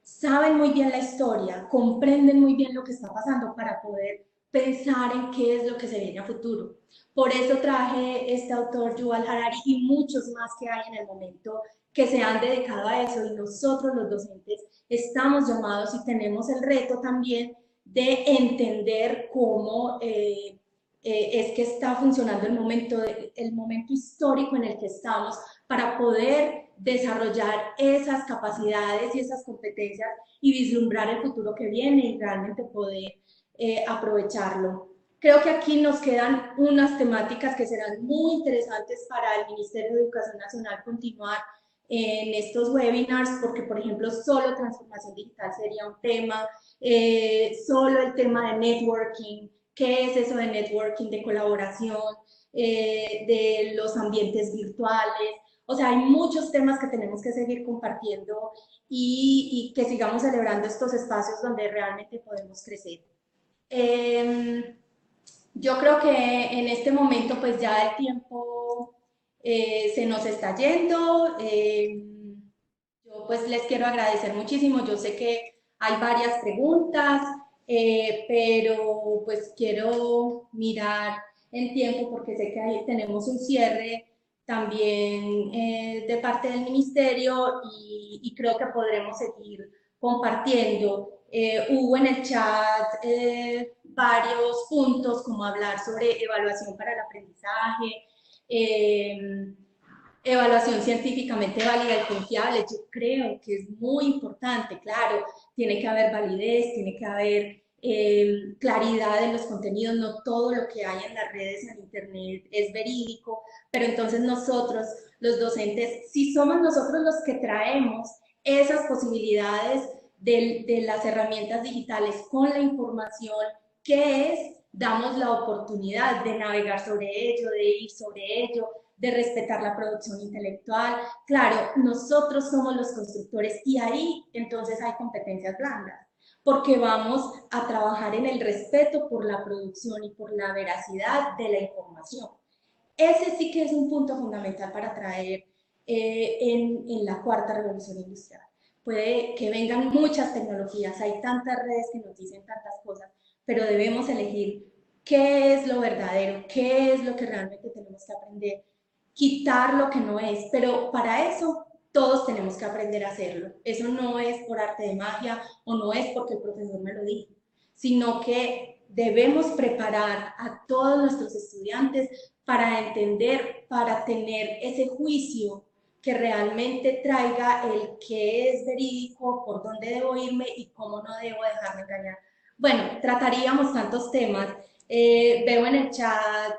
saben muy bien la historia, comprenden muy bien lo que está pasando para poder pensar en qué es lo que se viene a futuro. Por eso traje este autor, Yuval Harari, y muchos más que hay en el momento que se han dedicado a eso, y nosotros los docentes estamos llamados y tenemos el reto también de entender cómo es que está funcionando el momento histórico en el que estamos para poder desarrollar esas capacidades y esas competencias y vislumbrar el futuro que viene y realmente poder aprovecharlo. Creo que aquí nos quedan unas temáticas que serán muy interesantes para el Ministerio de Educación Nacional continuar en estos webinars, porque por ejemplo solo transformación digital sería un tema, solo el tema de networking, qué es eso de networking, de colaboración, de los ambientes virtuales. O sea, hay muchos temas que tenemos que seguir compartiendo y que sigamos celebrando estos espacios donde realmente podemos crecer. Yo creo que en este momento pues ya el tiempo se nos está yendo. Yo pues les quiero agradecer muchísimo. Yo sé que hay varias preguntas, pero pues quiero mirar el tiempo porque sé que ahí tenemos un cierre también de parte del ministerio y creo que podremos seguir compartiendo. Hubo en el chat varios puntos como hablar sobre evaluación para el aprendizaje, evaluación científicamente válida y confiable. Yo creo que es muy importante, claro, tiene que haber validez, tiene que haber claridad en los contenidos, no todo lo que hay en las redes, en internet es verídico, pero entonces nosotros, los docentes, si somos nosotros los que traemos esas posibilidades de las herramientas digitales con la información que es, damos la oportunidad de navegar sobre ello, de ir sobre ello, de respetar la producción intelectual. Claro, nosotros somos los constructores y ahí entonces hay competencias blandas, porque vamos a trabajar en el respeto por la producción y por la veracidad de la información. Ese sí que es un punto fundamental para traer en la cuarta revolución industrial. Puede que vengan muchas tecnologías, hay tantas redes que nos dicen tantas cosas, pero debemos elegir qué es lo verdadero, qué es lo que realmente tenemos que aprender, quitar lo que no es, pero para eso todos tenemos que aprender a hacerlo. Eso no es por arte de magia o no es porque el profesor me lo dijo, sino que debemos preparar a todos nuestros estudiantes para entender, para tener ese juicio que realmente traiga el que es verídico, por dónde debo irme y cómo no debo dejarme engañar. Bueno, trataríamos tantos temas. Veo en el chat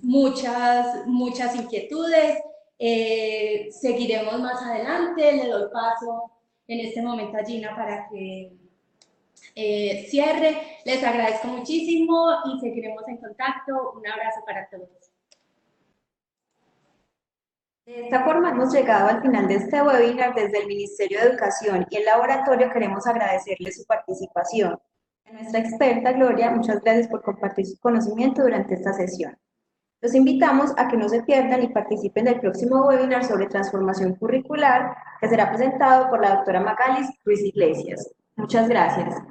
muchas inquietudes. Seguiremos más adelante. Le doy paso en este momento a Gina para que cierre. Les agradezco muchísimo y seguiremos en contacto. Un abrazo para todos. De esta forma hemos llegado al final de este webinar desde el Ministerio de Educación y el laboratorio queremos agradecerle su participación. A nuestra experta Gloria, muchas gracias por compartir su conocimiento durante esta sesión. Los invitamos a que no se pierdan y participen del próximo webinar sobre transformación curricular que será presentado por la doctora Magalis Ruiz Iglesias. Muchas gracias.